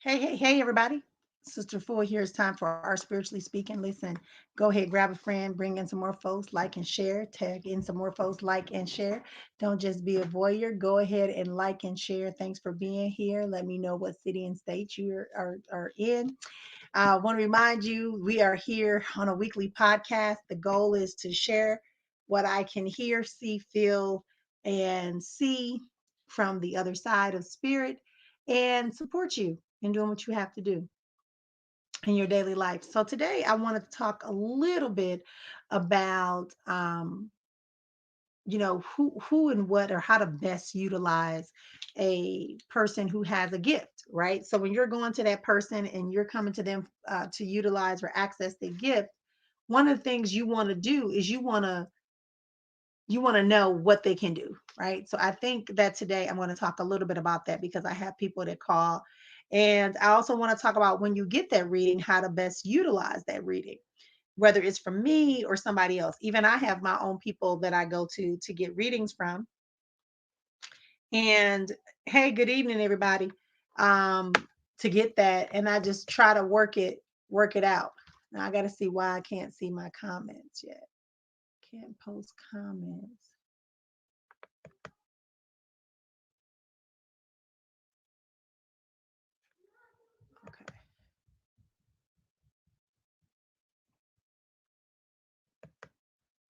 Hey, everybody. Sister Full here. It's time for our spiritually speaking. Listen, go ahead, grab a friend, bring in some more folks, like and share, tag in some more folks, like and share. Don't just be a voyeur. Go ahead and like and share. Thanks for being here. Let me know what city and state you are in. I want to remind you we are here on a weekly podcast. The goal is to share what I can hear, see, feel, and see from the other side of spirit and support you in doing what you have to do in your daily life. So today I wanted to talk a little bit about who and what or how to best utilize a person who has a gift, right? So when you're going to that person and you're coming to them to utilize or access the gift, one of the things you want to do is you want to know what they can do, right? So I think that today I'm going to talk a little bit about that because I have people that call. And I also want to talk about when you get that reading, how to best utilize that reading, whether it's from me or somebody else. Even I have my own people that I go to get readings from. And hey, good evening, everybody. Um, to get that, and I just try to work it out. Now I got to see why I can't see my comments yet. Can't post comments. Okay.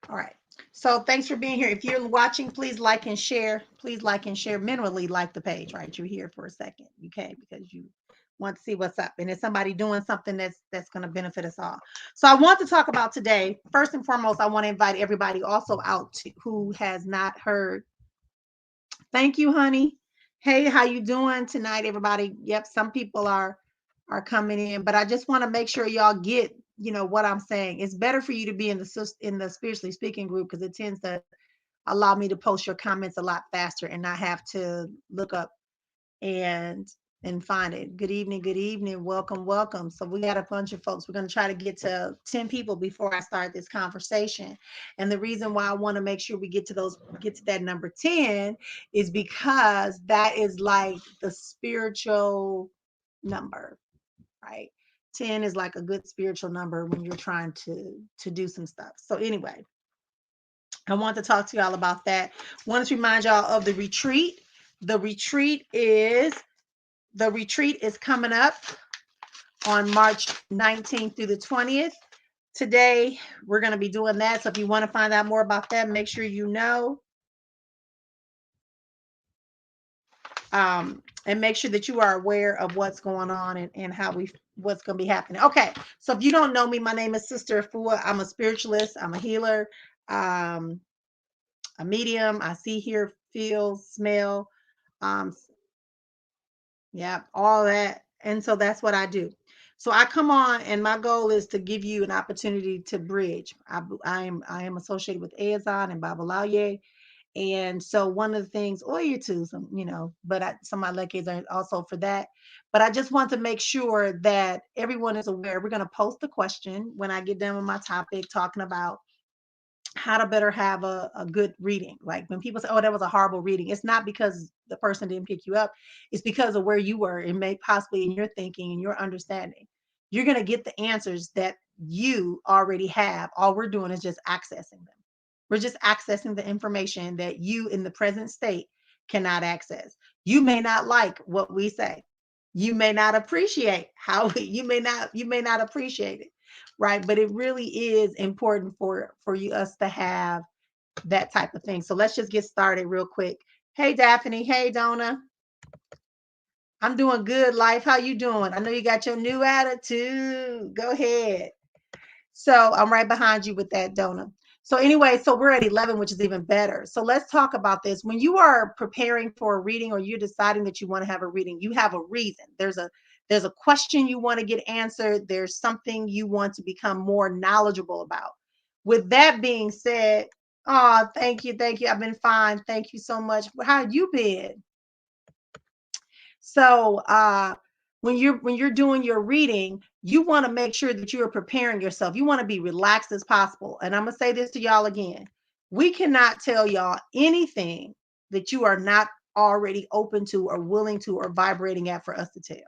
All right. So thanks for being here. If you're watching, please like and share. Please like and share. Minimally like the page, right? You're here for a second. You can because you want to see what's up. And it's somebody doing something that's going to benefit us all. So I want to talk about today. First and foremost, I want to invite everybody also out to, who has not heard. Thank you, honey. Hey, how you doing tonight, everybody? Yep, some people are coming in, but I just want to make sure y'all get what I'm saying. It's better for you to be in the spiritually speaking group because it tends to allow me to post your comments a lot faster and not have to look up and find it. Good evening, welcome. So we got a bunch of folks. We're going to try to get to 10 people before I start this conversation. And the reason why I want to make sure we get to that number 10 is because that is like the spiritual number, right? 10 is like a good spiritual number when you're trying to do some stuff. So anyway, I want to talk to y'all about that. Want to remind y'all of the retreat. The retreat is the retreat is coming up on March 19th through the 20th. Today, we're going to be doing that. So if you want to find out more about that, make sure you know. And make sure that you are aware of what's going on and what's going to be happening. Okay, so if you don't know me, my name is Sister Afua. I'm a spiritualist. I'm a healer, um, a medium. I see, hear, feel, smell. Um, yeah, all that. And so that's what I do. So I come on, and my goal is to give you an opportunity to bridge. I am associated with Ezon and Babalaye, and so one of the things, or you too, but some of my lectures are also for that. But I just want to make sure that everyone is aware. We're going to post the question when I get done with my topic, talking about how to better have a good reading. Like when people say, oh, that was a horrible reading, it's not because the person didn't pick you up, it's because of where you were and may possibly in your thinking and your understanding. You're going to get the answers that you already have. All we're doing is just accessing them. We're just accessing the information that you in the present state cannot access. You may not like what we say. You may not appreciate you may not appreciate it, right? But it really is important for you us to have that type of thing. So let's just get started real quick. Hey Daphne, hey Donna. I'm doing good, life. How you doing? I know you got your new attitude. Go ahead. So I'm right behind you with that, Donna. So anyway, so we're at 11, which is even better. So let's talk about this. When you are preparing for a reading or you're deciding that you want to have a reading, you have a reason. There's a question you want to get answered. There's something you want to become more knowledgeable about. With that being said, oh, thank you, thank you. I've been fine. Thank you so much. How have you been? So when you're doing your reading, you want to make sure that you are preparing yourself. You want to be relaxed as possible. And I'm gonna say this to y'all again. We cannot tell y'all anything that you are not already open to or willing to or vibrating at for us to tell.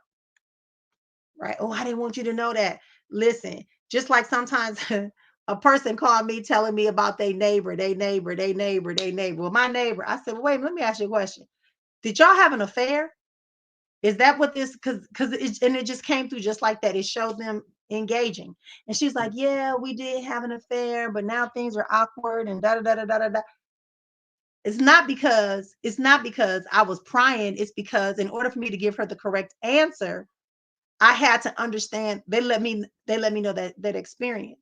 right? Oh, I didn't want you to know that. Listen, just like sometimes a person called me telling me about their neighbor, their neighbor, their neighbor, their neighbor. Well, my neighbor, I said, well, wait, let me ask you a question. Did y'all have an affair? Is that what this? Because and it just came through just like that. It showed them engaging, and she's like, yeah, we did have an affair, but now things are awkward and da da da da da da. It's not because I was prying. It's because in order for me to give her the correct answer, I had to understand. They let me know that experience.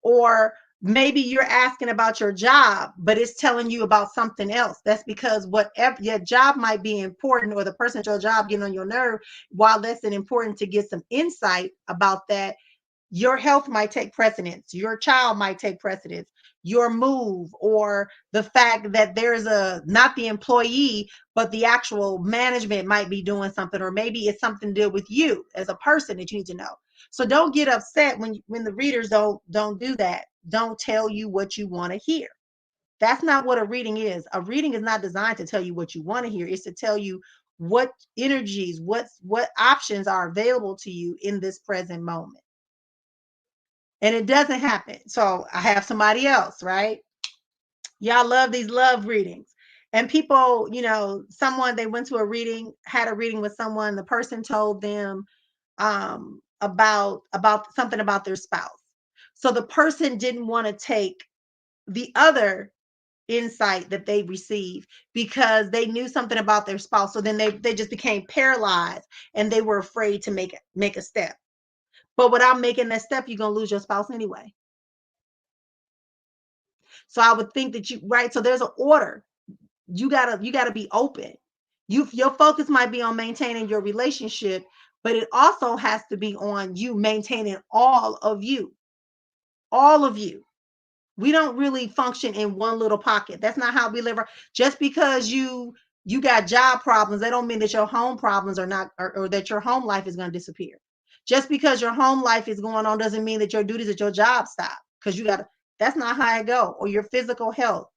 Or maybe you're asking about your job, but it's telling you about something else. That's because whatever your job might be important, or the person at your job getting on your nerve, while that's important to get some insight about that, your health might take precedence, your child might take precedence, your move, or the fact that there's a not the employee but the actual management might be doing something, or maybe it's something to do with you as a person that you need to know. So don't get upset when the readers don't do that. Don't tell you what you want to hear. That's not what a reading is. A reading is not designed to tell you what you want to hear. It's to tell you what energies, what options are available to you in this present moment. And it doesn't happen. So I have somebody else, right? Y'all love these love readings. And people, someone, they went to a reading, had a reading with someone, the person told them about something about their spouse. So the person didn't want to take the other insight that they received because they knew something about their spouse. So then they just became paralyzed, and they were afraid to make a step. But without making that step, you're gonna lose your spouse anyway. So I would think that right. So there's an order. You gotta be open. Your focus might be on maintaining your relationship, but it also has to be on you maintaining all of you. All of you. We don't really function in one little pocket. That's not how we live. Just because you got job problems, that don't mean that your home problems are not, or that your home life is going to disappear. Just because your home life is going on doesn't mean that your duties at your job stop, because you got to. That's not how it go. Or your physical health,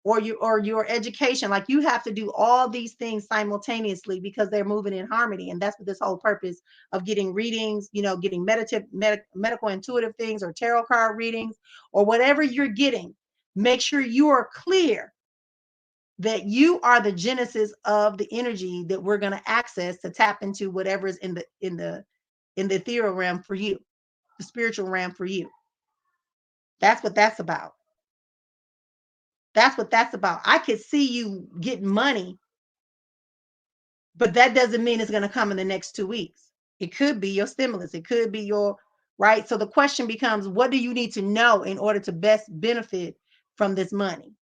or your education. Like, you have to do all these things simultaneously because they're moving in harmony. And that's what this whole purpose of getting readings, getting medical intuitive things, or tarot card readings, or whatever you're getting. Make sure you are clear that you are the genesis of the energy that we're going to access to tap into whatever is in the ethereal realm for you, the spiritual realm for you. That's what that's about. That's what that's about. I could see you getting money, but that doesn't mean it's going to come in the next 2 weeks. It could be your stimulus. It could be your, right? So the question becomes, what do you need to know in order to best benefit from this money?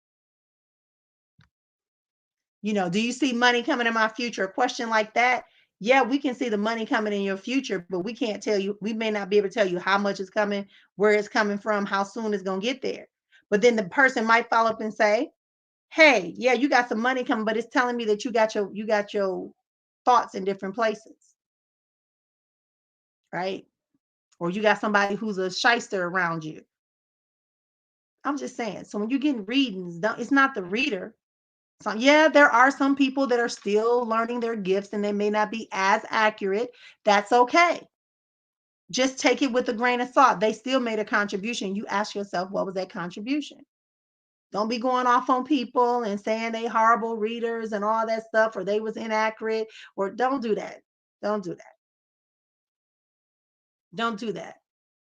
Do you see money coming in my future? A question like that. Yeah, we can see the money coming in your future, but we can't tell you, we may not be able to tell you how much is coming, where it's coming from, how soon it's going to get there. But then the person might follow up and say, hey, yeah, you got some money coming, but it's telling me that you got your thoughts in different places, right? Or you got somebody who's a shyster around you. I'm just saying. So when you're getting readings, it's not the reader. So yeah, there are some people that are still learning their gifts and they may not be as accurate. That's okay. Just take it with a grain of salt. They still made a contribution. You ask yourself, what was that contribution? Don't be going off on people and saying they horrible readers and all that stuff, or they was inaccurate, or don't do that. Don't do that. Don't do that.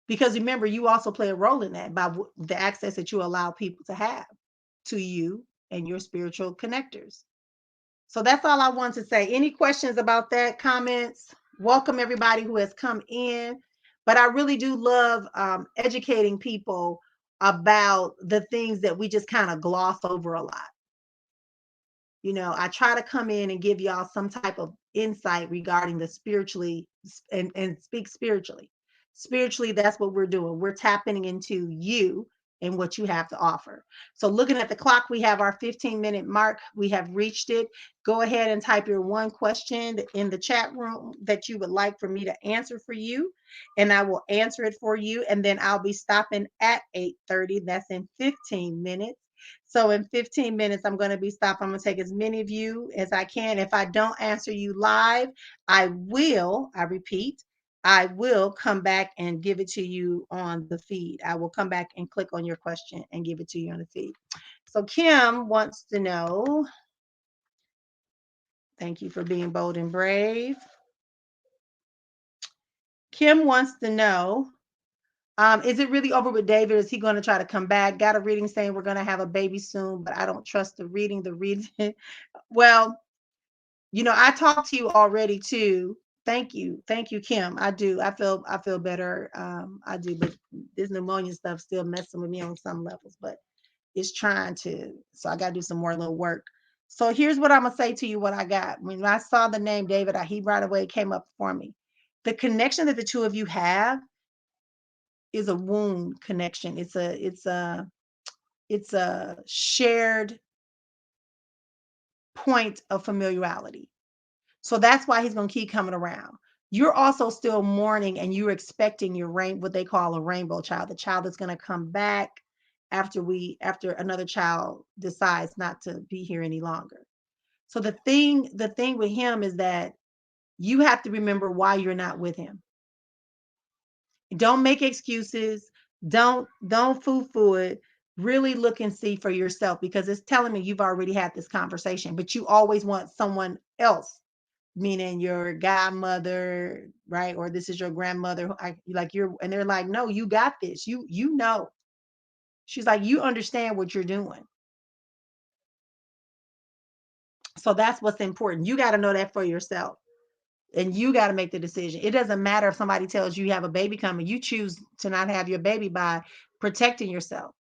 Because remember, you also play a role in that by the access that you allow people to have to you and your spiritual connectors. So that's all I want to say. Any questions about that? Comments? Welcome everybody who has come in. But I really do love educating people about the things that we just kind of gloss over a lot. I try to come in and give y'all some type of insight regarding the spiritually, and speak spiritually. Spiritually, that's what we're doing. We're tapping into you and what you have to offer. So looking at the clock, we have our 15-minute mark. We have reached it. Go ahead and type your one question in the chat room that you would like for me to answer for you, and I will answer it for you. And then I'll be stopping at 8:30. That's in 15 minutes. So in 15 minutes, I'm going to be stopping. I'm going to take as many of you as I can. If I don't answer you live, I repeat, I will come back and give it to you on the feed. I will come back and click on your question and give it to you on the feed. So Kim wants to know, thank you for being bold and brave. Kim wants to know, is it really over with David? Is he going to try to come back? Got a reading saying we're going to have a baby soon, but I don't trust the reading. The reading. Well, I talked to you already too. Thank you, Kim. I do. I feel better. I do, but this pneumonia stuff still messing with me on some levels, but it's trying to. So I got to do some more little work. So here's what I'm gonna say to you. What I got when I saw the name David, he right away came up for me. The connection that the two of you have is a wound connection. It's a shared point of familiarity. So that's why he's going to keep coming around. You're also still mourning and you're expecting your what they call a rainbow child, the child that's going to come back after another child decides not to be here any longer. So the thing with him is that you have to remember why you're not with him. Don't make excuses. Don't foo-foo it. Really look and see for yourself because it's telling me you've already had this conversation, but you always want someone else, meaning your godmother, right? Or this is your grandmother. And they're like, no, you got this. You know. She's like, you understand what you're doing. So that's what's important. You got to know that for yourself. And you got to make the decision. It doesn't matter if somebody tells you you have a baby coming. You choose to not have your baby by protecting yourself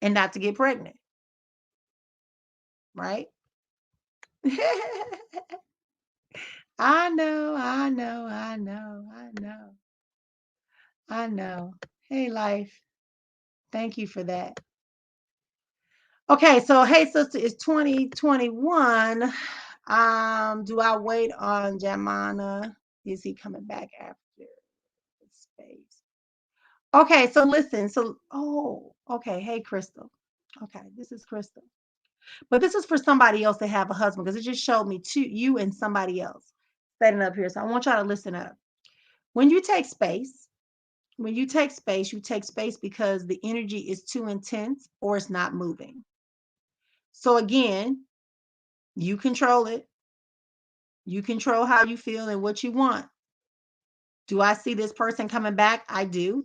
and not to get pregnant, right? I know, I know, I know, I know, I know. Hey, life. Thank you for that. Okay, so hey, sister, it's 2021. Do I wait on Jamana? Is he coming back after space? Okay, so listen. Okay. Hey, Crystal. Okay, this is Crystal. But this is for somebody else to have a husband because it just showed me you and somebody else setting up here. So I want y'all to listen up. When you take space, you take space because the energy is too intense or it's not moving. So again, you control it. You control how you feel and what you want. Do I see this person coming back? I do.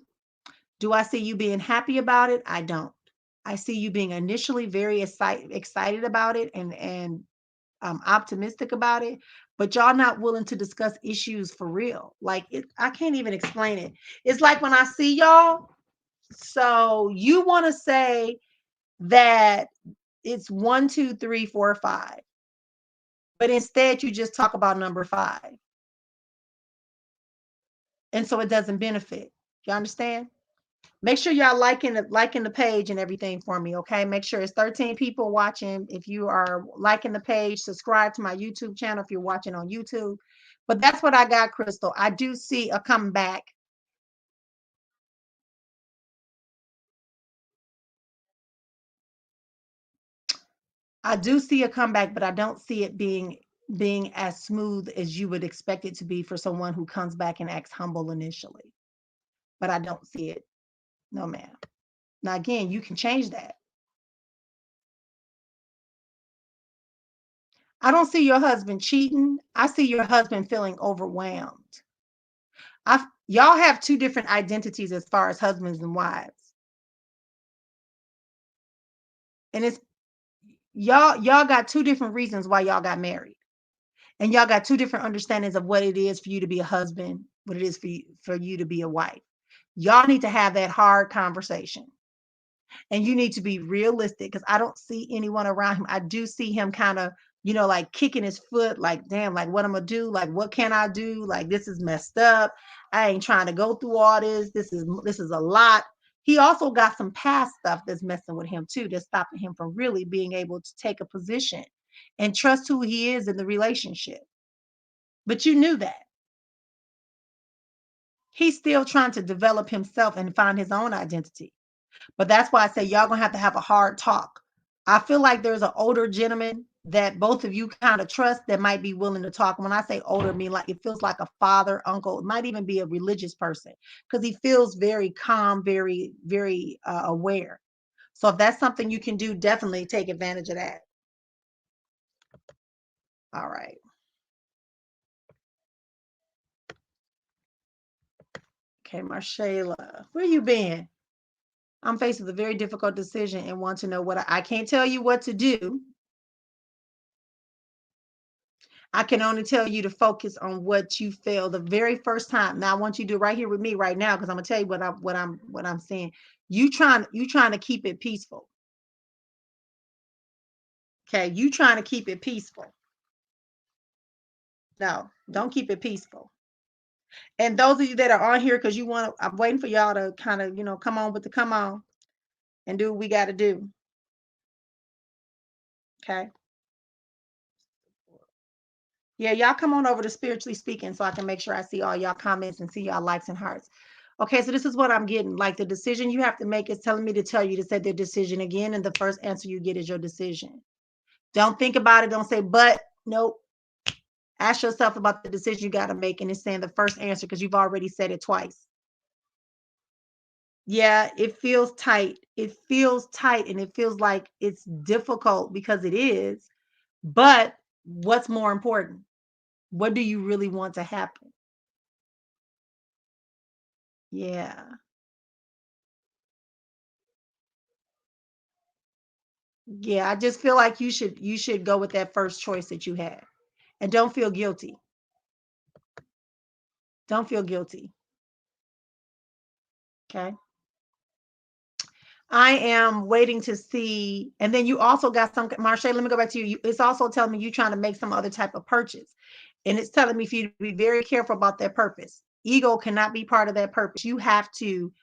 Do I see you being happy about it? I don't. I see you being initially very excited about it and optimistic about it, but y'all not willing to discuss issues for real. Like I can't even explain it. It's like when I see y'all, so you want to say that it's 1, 2, 3, 4, 5, but instead you just talk about number 5. And so it doesn't benefit. You understand? Make sure y'all liking the page and everything for me, okay? Make sure it's 13 people watching. If you are liking the page, subscribe to my YouTube channel if you're watching on YouTube. But that's what I got, Crystal. I do see a comeback. I do see a comeback, but I don't see it being as smooth as you would expect it to be for someone who comes back and acts humble initially. But I don't see it. No, ma'am. Now again, you can change that. I don't see your husband cheating. I see your husband feeling overwhelmed. Y'all have two different identities as far as husbands and wives. And it's y'all got two different reasons why y'all got married. And y'all got two different understandings of what it is for you to be a husband, what it is for you to be a wife. Y'all need to have that hard conversation. And you need to be realistic because I don't see anyone around him. I do see him kind of, like kicking his foot, like, damn, like what I'm gonna do, like what can I do? Like this is messed up. I ain't trying to go through all this. This is a lot. He also got some past stuff that's messing with him too, that's stopping him from really being able to take a position and trust who he is in the relationship. But you knew that. He's still trying to develop himself and find his own identity. But that's why I say y'all gonna have to have a hard talk. I feel like there's an older gentleman that both of you kind of trust that might be willing to talk. When I say older, I mean like it feels like a father, uncle. It might even be a religious person because he feels very calm, very, very aware. So if that's something you can do, definitely take advantage of that. All right. Okay, Marshayla, where you been? I'm faced with a very difficult decision and want to know what I can't tell you what to do. I can only tell you to focus on what you feel the very first time. Now I want you to do it right here with me right now because I'm gonna tell you what I'm saying. You trying to keep it peaceful. Okay, you trying to keep it peaceful. No, don't keep it peaceful. And those of you that are on here because you want to, I'm waiting for y'all to kind of, come on with the come on and do what we got to do. Okay. Yeah, y'all come on over to spiritually speaking so I can make sure I see all y'all comments and see y'all likes and hearts. Okay, so this is what I'm getting. Like the decision you have to make is telling me to tell you to say the decision again, and the first answer you get is your decision. Don't think about it. Don't say, but nope. Ask yourself about the decision you got to make, and it's saying the first answer because you've already said it twice. Yeah, it feels tight. It feels tight, and it feels like it's difficult because it is. But what's more important? What do you really want to happen? Yeah. Yeah, I just feel like you should go with that first choice that you had. And don't feel guilty. Don't feel guilty. Okay. I am waiting to see. And then you also got some, Marche, let me go back to you. It's also telling me you trying to make some other type of purchase. And it's telling me for you to be very careful about that purpose. Ego cannot be part of that purpose. You have to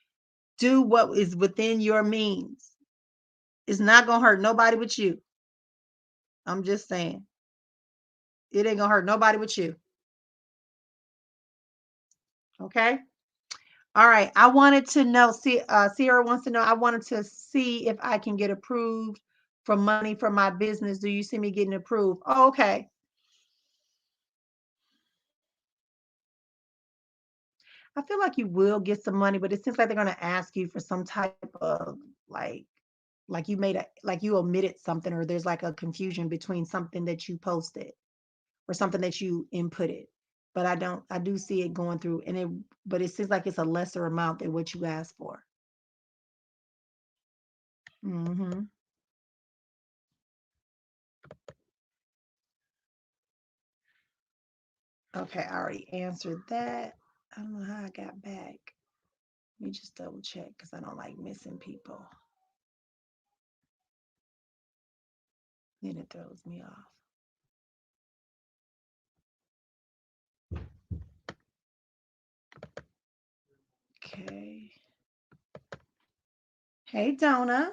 do what is within your means. It's not going to hurt nobody but you. I'm just saying. It ain't going to hurt nobody but you. Okay. All right. I wanted to know, see, Sierra wants to know, I wanted to see if I can get approved for money for my business. Do you see me getting approved? Oh, okay. I feel like you will get some money, but it seems like they're going to ask you for some type of like, like you omitted something, or there's like a confusion between something that you posted or something that you inputted. But I do see it going through, but it seems like it's a lesser amount than what you asked for. Hmm. Okay, I already answered that. I don't know how I got back. Let me just double check because I don't like missing people. Then it throws me off. Okay. Hey, Donna.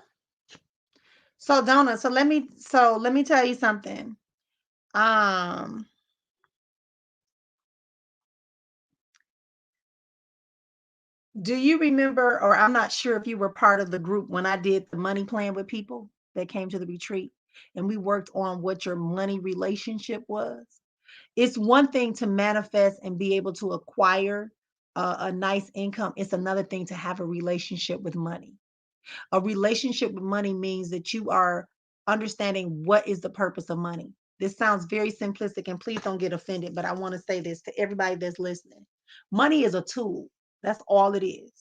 So let me tell you something. Um, do you remember, or I'm not sure if you were part of the group when I did the money plan with people that came to the retreat and we worked on what your money relationship was? It's one thing to manifest and be able to acquire a nice income. It's another thing to have a relationship with money. A relationship with money means that you are understanding what is the purpose of money. This sounds very simplistic, and please don't get offended, but I want to say this to everybody that's listening. Money is a tool. That's all it is.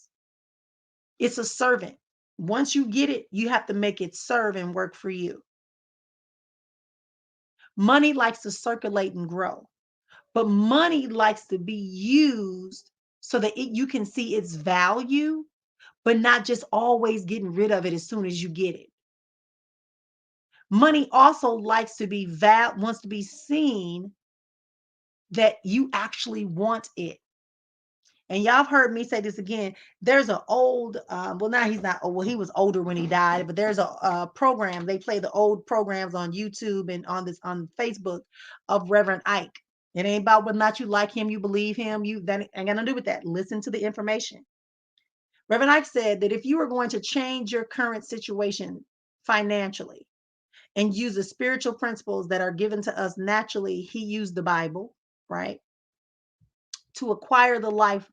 It's a servant. Once you get it, you have to make it serve and work for you. Money likes to circulate and grow, but money likes to be used so that you can see its value, but not just always getting rid of it as soon as you get it. Money also likes to be wants to be seen that you actually want it. And y'all have heard me say this again. There's an old, well, now he's not old. Well, he was older when he died, but there's a program. They play the old programs on YouTube and on Facebook of Reverend Ike. It ain't about whether or not you like him, you believe him, that ain't gonna do with that. Listen to the information. Reverend Ike said that if you are going to change your current situation financially, and use the spiritual principles that are given to us naturally. He used the Bible, right, to acquire the life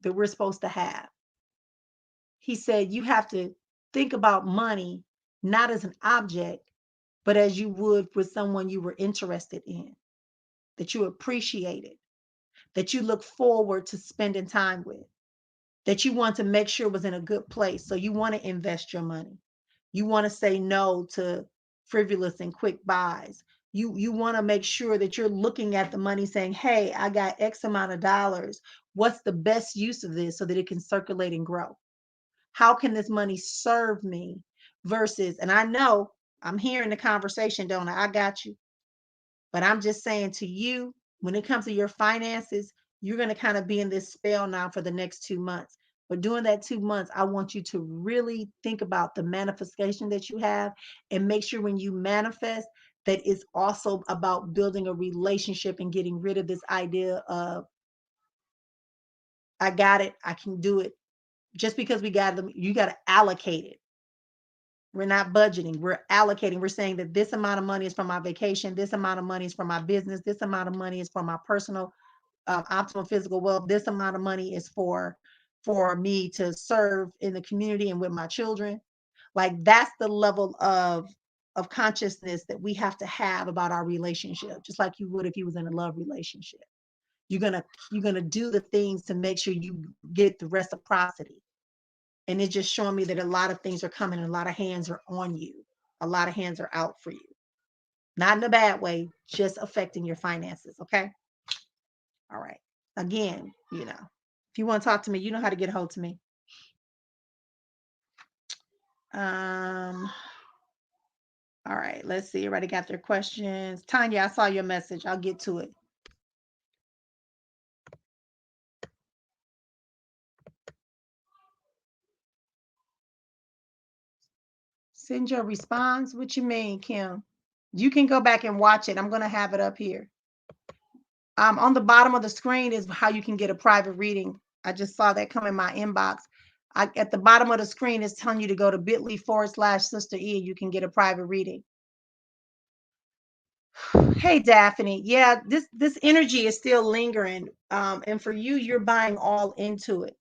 that we're supposed to have. He said you have to think about money not as an object, but as you would with someone you were interested in, that you appreciated, that you look forward to spending time with, that you want to make sure was in a good place. So you want to invest your money. You want to say no to frivolous and quick buys. You want to make sure that you're looking at the money saying, hey, I got X amount of dollars. What's the best use of this so that it can circulate and grow? How can this money serve me? Versus, and I know I'm hearing the conversation, don't I? I got you. But I'm just saying to you, when it comes to your finances, you're going to kind of be in this spell now for the next 2 months. But during that 2 months, I want you to really think about the manifestation that you have and make sure when you manifest that it's also about building a relationship and getting rid of this idea of, I got it, I can do it. Just because we got them, you got to allocate it. We're not budgeting, we're allocating. We're saying that this amount of money is for my vacation, this amount of money is for my business, this amount of money is for my personal optimal physical wealth, this amount of money is for me to serve in the community and with my children. Like that's the level of consciousness that we have to have about our relationship, just like you would if you was in a love relationship. You're gonna do the things to make sure you get the reciprocity. And it's just showing me that a lot of things are coming and a lot of hands are on you. A lot of hands are out for you. Not in a bad way, just affecting your finances. Okay. All right. Again, if you want to talk to me, you know how to get a hold to me. Um, all right, let's see. Everybody got their questions. Tanya, I saw your message. I'll get to it. Send your response. What you mean, Kim? You can go back and watch it. I'm going to have it up here. On the bottom of the screen is how you can get a private reading. I just saw that come in my inbox. At the bottom of the screen is telling you to go to bit.ly/Sister E. You can get a private reading. Hey, Daphne. Yeah, this energy is still lingering. And for you, you're buying all into it.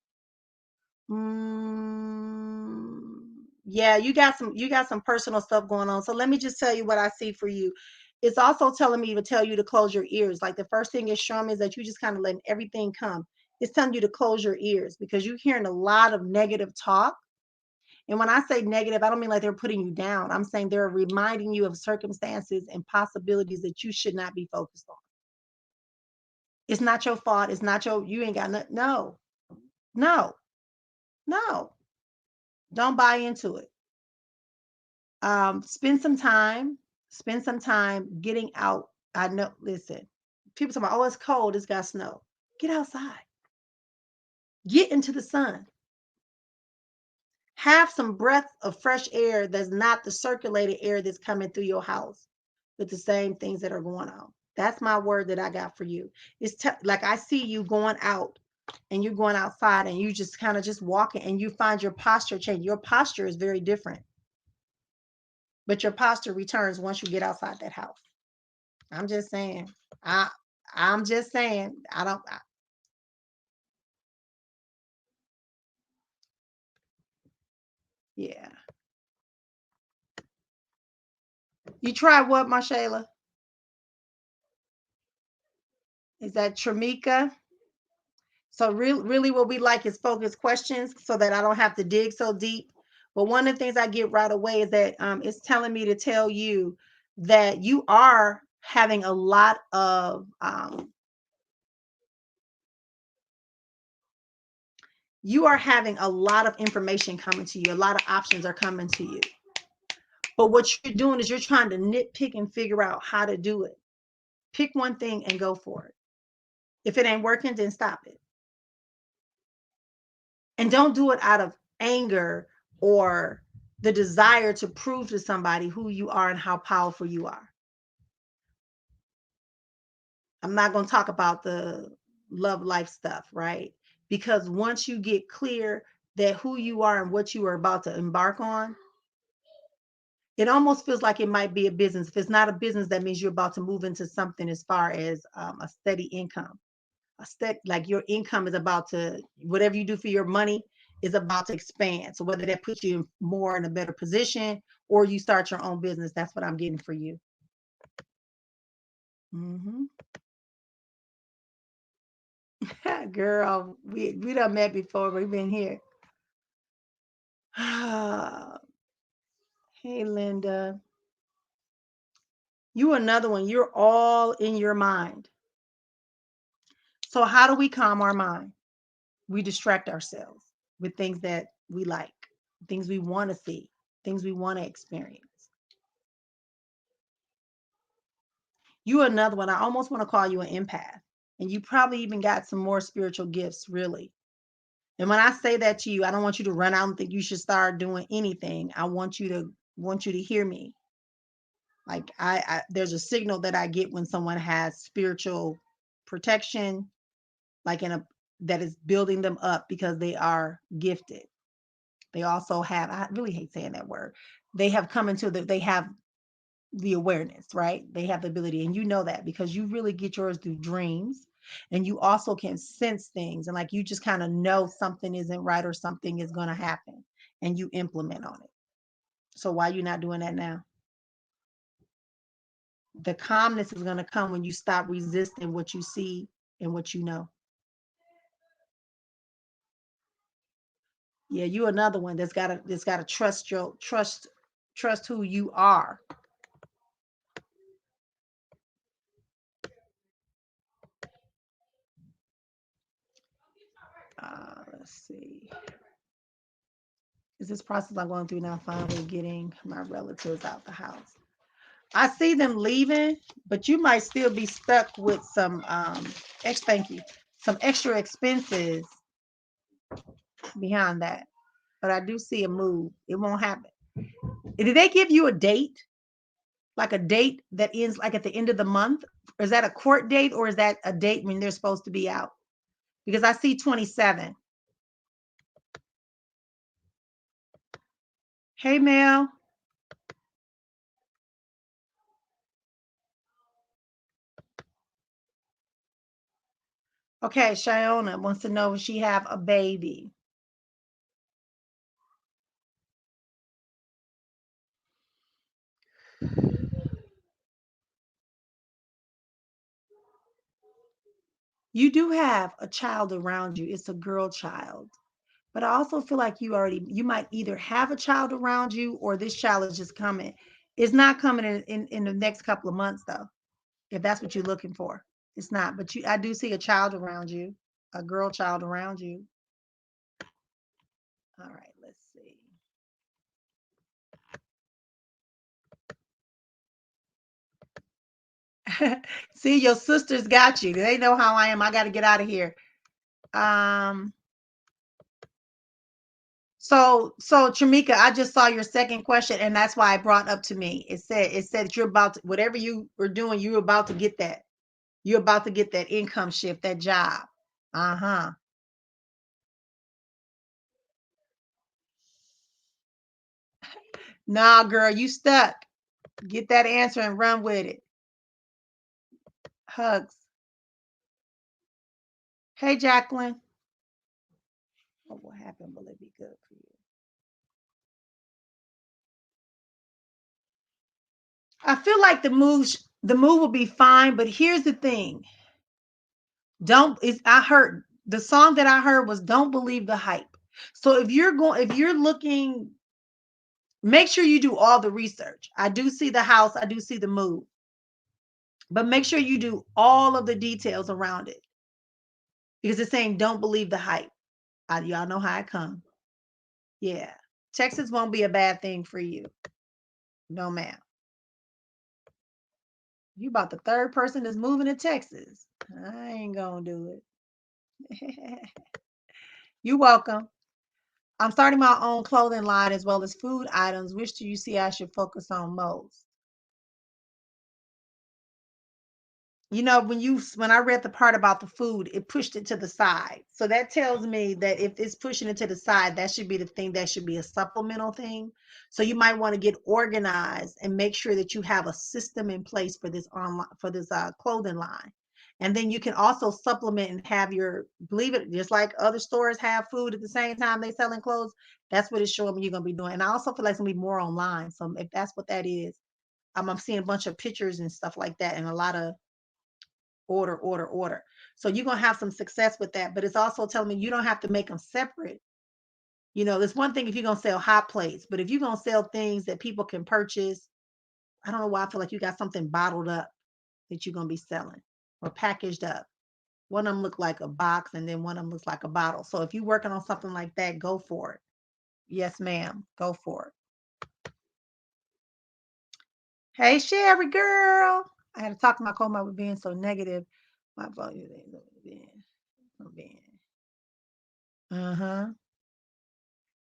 Yeah, you got some personal stuff going on. So let me just tell you what I see for you. It's also telling me to tell you to close your ears. Like the first thing it's showing me is that you just kind of letting everything come. It's telling you to close your ears because you're hearing a lot of negative talk. And when I say negative, I don't mean like they're putting you down. I'm saying they're reminding you of circumstances and possibilities that you should not be focused on. It's not your fault. It's not you ain't got nothing. No, no, no. Don't buy into it. Spend some time. Spend some time getting out. I know. Listen, people talk about, oh, it's cold. It's got snow. Get outside. Get into the sun. Have some breath of fresh air that's not the circulated air that's coming through your house with the same things that are going on. That's my word that I got for you. It's like I see you going out and you're going outside and you just kind of just walking and you find your posture change. Your posture is very different, but your posture returns once you get outside that house. I'm just saying. I I'm just saying. I don't. Yeah. You try what, Marshayla? Is that Tramika? So really what we like is focused questions so that I don't have to dig so deep. But one of the things I get right away is that it's telling me to tell you that you are having a lot of information coming to you. A lot of options are coming to you. But what you're doing is you're trying to nitpick and figure out how to do it. Pick one thing and go for it. If it ain't working, then stop it. And don't do it out of anger or the desire to prove to somebody who you are and how powerful you are. I'm not going to talk about the love life stuff, right? Because once you get clear that who you are and what you are about to embark on, It almost feels like it might be a business. If it's not a business, that means you're about to move into something as far as a steady income. A step like your income is about to, whatever you do for your money is about to expand. So whether that puts you more in a better position or you start your own business, that's what I'm getting for you. Hmm. Girl, we done met before. We've been here. Hey, Linda. You another one. You're all in your mind. So how do we calm our mind? We distract ourselves with things that we like, things we want to see, things we want to experience. You another one. I almost want to call you an empath. And you probably even got some more spiritual gifts, really. And when I say that to you, I don't want you to run out and think you should start doing anything. I want you to hear me. Like I there's a signal that I get when someone has spiritual protection, like in a that is building them up because they are gifted. They also have, I really hate saying that word. They have come into they have the awareness, right? They have the ability, and you know that because you really get yours through dreams, and you also can sense things, and like you just kind of know something isn't right or something is going to happen, and you implement on it. So why you not doing that now? The calmness is going to come when you stop resisting what you see and what you know. Yeah, you another one that's got to trust who you are. Let's see. Is this process I'm going through now finally getting my relatives out the house? I see them leaving, but you might still be stuck with some thank you, some extra expenses behind that. But I do see a move. It won't happen. Did they give you a date? Like a date that ends like at the end of the month? Or is that a court date or is that a date when they're supposed to be out? Because I see 27. Hey Mel. Okay, Shiona wants to know if she have a baby. You do have a child around you. It's a girl child. But I also feel like you might either have a child around you or this child is just coming. It's not coming in the next couple of months though, if that's what you're looking for. It's not. But I do see a child around you, a girl child around you. All right, let's see. See, your sisters got you. They know how I am. I got to get out of here. Um, so Tramika, I just saw your second question, and that's why I brought up to me. It said that you're about to, whatever you were doing, you're about to get that. You're about to get that income shift, that job. Uh-huh. Nah, girl, you stuck. Get that answer and run with it. Hugs. Hey, Jacqueline. What will happen? Will it be good for you? I feel like the move will be fine, but here's the thing. Don't is I heard the song that I heard was "Don't Believe the Hype." So if you're looking, make sure you do all the research. I do see the house, I do see the move, but make sure you do all of the details around it because it's saying don't believe the hype. Y'all know how I come. Yeah. Texas won't be a bad thing for you. No, ma'am. You about the third person that's moving to Texas. I ain't gonna do it. You're welcome. I'm starting my own clothing line as well as food items. Which do you see I should focus on most? You know, when I read the part about the food, it pushed it to the side. So that tells me that if it's pushing it to the side, that should be the thing, that should be a supplemental thing. So you might want to get organized and make sure that you have a system in place for this online, for this clothing line. And then you can also supplement and have your, believe it, just like other stores have food at the same time they selling clothes. That's what it's showing me you're gonna be doing. And I also feel like it's gonna be more online. So if that's what that is, I'm seeing a bunch of pictures and stuff like that, and a lot of order, order, order. So you're gonna have some success with that. But it's also telling me you don't have to make them separate. You know, there's one thing if you're gonna sell hot plates, but if you're gonna sell things that people can purchase, I don't know why I feel like you got something bottled up that you're gonna be selling or packaged up. One of them look like a box, and then one of them looks like a bottle. So if you're working on something like that, go for it. Yes, ma'am. Go for it. Hey, Sherry girl. I had to talk to my co with being so negative. My volume being. Uh-huh.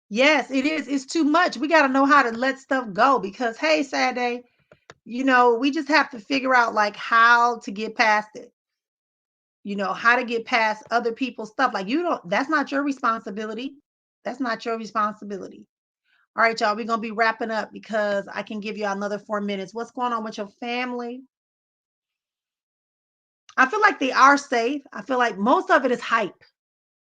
Yes, it is. It's too much. We got to know how to let stuff go because, hey, Saturday, we just have to figure out like how to get past it, how to get past other people's stuff. Like, that's not your responsibility. That's not your responsibility. All right, y'all, we're going to be wrapping up because I can give you another 4 minutes. What's going on with your family? I feel like they are safe. I feel like most of it is hype.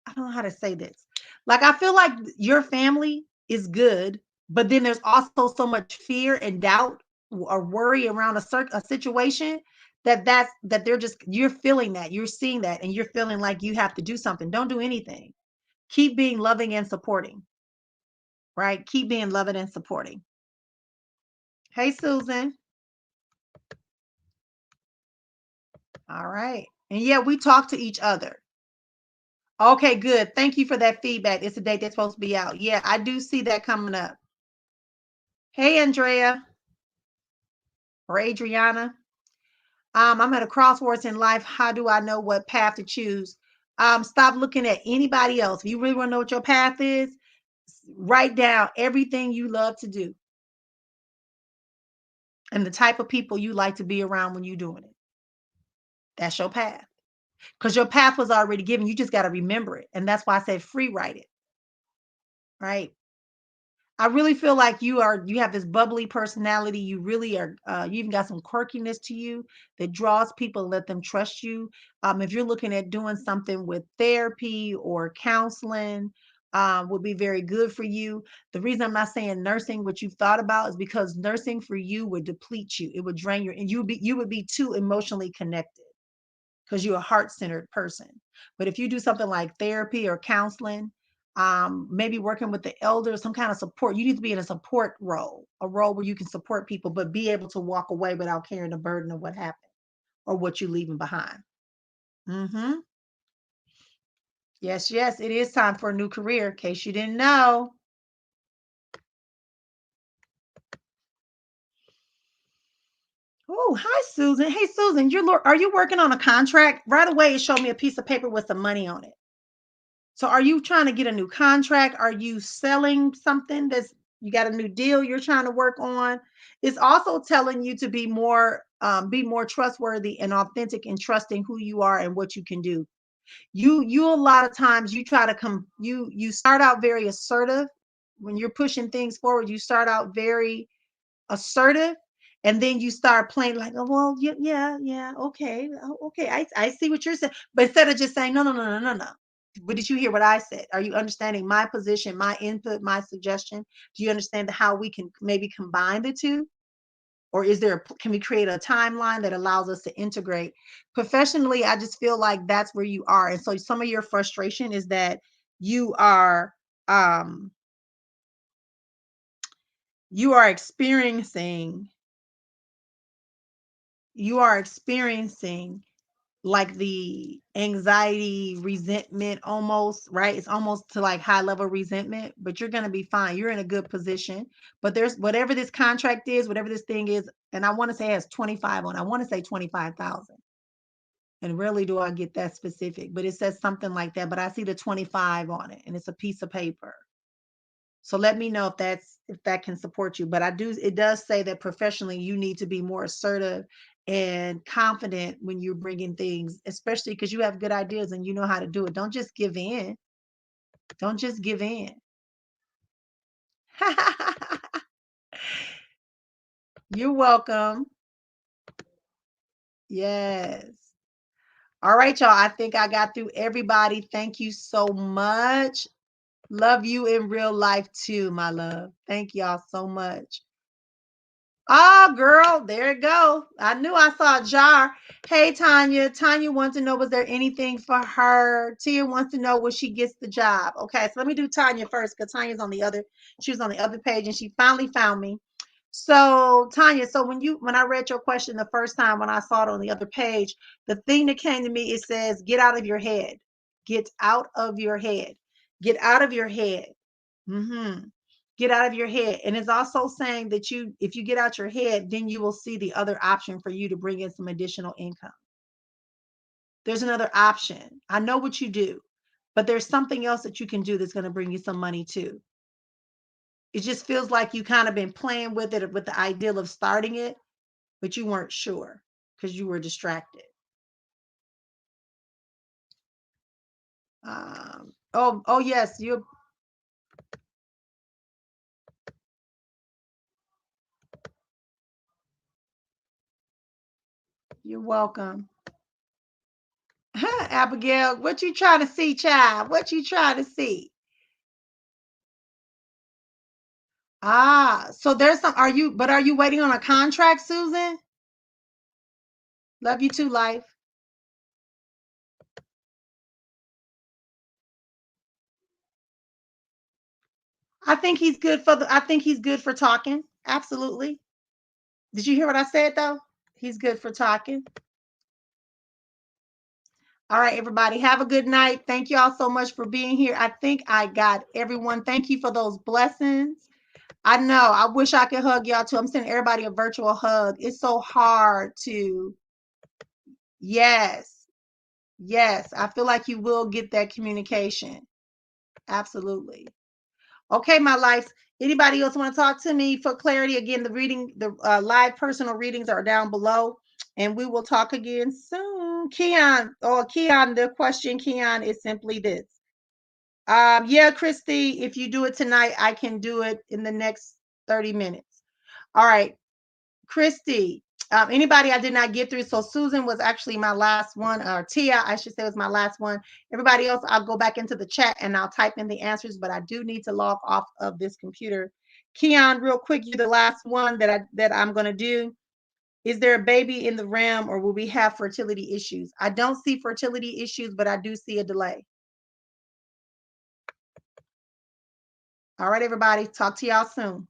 I don't know how to say this. Like, I feel like your family is good, but then there's also so much fear and doubt or worry around a situation that you're feeling that, you're seeing that, and you're feeling like you have to do something. Don't do anything. Keep being loving and supporting, right? Keep being loving and supporting. Hey, Susan. All right. And yeah, we talk to each other. Okay, good. Thank you for that feedback. It's the date they're supposed to be out. Yeah, I do see that coming up. Hey, Andrea or Adriana. I'm at a crossroads in life. How do I know what path to choose? Stop looking at anybody else. If you really want to know what your path is, write down everything you love to do and the type of people you like to be around when you're doing it. That's your path. Because your path was already given. You just got to remember it. And that's why I said free write it. Right. I really feel like you have this bubbly personality. You really are, you even got some quirkiness to you that draws people, let them trust you. If you're looking at doing something with therapy or counseling, would be very good for you. The reason I'm not saying nursing, what you've thought about, is because nursing for you would deplete you. It would drain and you would be too emotionally connected because you're a heart-centered person. But if you do something like therapy or counseling, maybe working with the elders, some kind of support, you need to be in a support role, a role where you can support people, but be able to walk away without carrying the burden of what happened or what you're leaving behind. Hmm. Yes, yes, it is time for a new career, in case you didn't know. Oh, hi, Susan. Hey, Susan, are you working on a contract? Right away, it showed me a piece of paper with some money on it. So are you trying to get a new contract? Are you selling something that's you got a new deal you're trying to work on? It's also telling you to be more trustworthy and authentic and trusting who you are and what you can do. You a lot of times you try to come you start out very assertive when you're pushing things forward. You start out very assertive, and then you start playing like, oh well, yeah, yeah, yeah, okay, oh, okay, I see what you're saying, but instead of just saying no, no, no, no, no, no. But did you hear what I said? Are you understanding my position, my input, my suggestion? Do you understand how we can maybe combine the two? Or can we create a timeline that allows us to integrate professionally? I just feel like that's where you are. And so some of your frustration is that you are um you are experiencing you are experiencing like the anxiety, resentment almost, right? It's almost to like high level resentment, but you're going to be fine. You're in a good position. But there's whatever this contract is, whatever this thing is, and I want to say it has 25 on. I want to say 25,000. And rarely do I get that specific, but it says something like that, but I see the 25 on it and it's a piece of paper. So let me know if that can support you. But it does say that professionally you need to be more assertive and confident when you're bringing things, especially because you have good ideas and you know how to do it. Don't just give in. Don't just give in. You're welcome. Yes. All right, y'all. I think I got through everybody. Thank you so much. Love you in real life too, my love. Thank y'all so much. Oh, girl, there it go. I knew I saw a jar. Hey, Tanya. Tanya wants to know, was there anything for her? Tia wants to know when she gets the job. Okay, so let me do Tanya first because Tanya's on the other, she was on the other page and she finally found me. So, Tanya, so when I read your question the first time when I saw it on the other page, the thing that came to me, it says, get out of your head. Get out of your head. Get out of your head. Mm-hmm. Get out of your head. And it's also saying that if you get out your head, then you will see the other option for you to bring in some additional income. There's another option. I know what you do, but there's something else that you can do that's going to bring you some money too. It just feels like you kind of been playing with it, with the ideal of starting it, but you weren't sure because you were distracted. Oh yes, you're welcome. Abigail, what you trying to see, child? What you trying to see? Ah, so there's some, are you waiting on a contract, Susan? Love you too, life. I think he's good for talking. Absolutely. Did you hear what I said though? He's good for talking. All right, everybody. Have a good night. Thank you all so much for being here. I think I got everyone. Thank you for those blessings. I know. I wish I could hug y'all too. I'm sending everybody a virtual hug. It's so hard to, yes, yes. I feel like you will get that communication. Absolutely. Okay, my lives. Anybody else want to talk to me for clarity? Again, the live personal readings are down below, and we will talk again soon. Keon, the question, Keon, is simply this. Yeah, Christy, if you do it tonight, I can do it in the next 30 minutes. All right. Christy, anybody I did not get through. So Susan was actually my last one, or Tia, I should say, was my last one. Everybody else, I'll go back into the chat and I'll type in the answers, but I do need to log off of this computer. Keon, real quick, you're the last one that I'm gonna do. Is there a baby in the realm, or will we have fertility issues? I don't see fertility issues, but I do see a delay. All right, everybody, talk to y'all soon.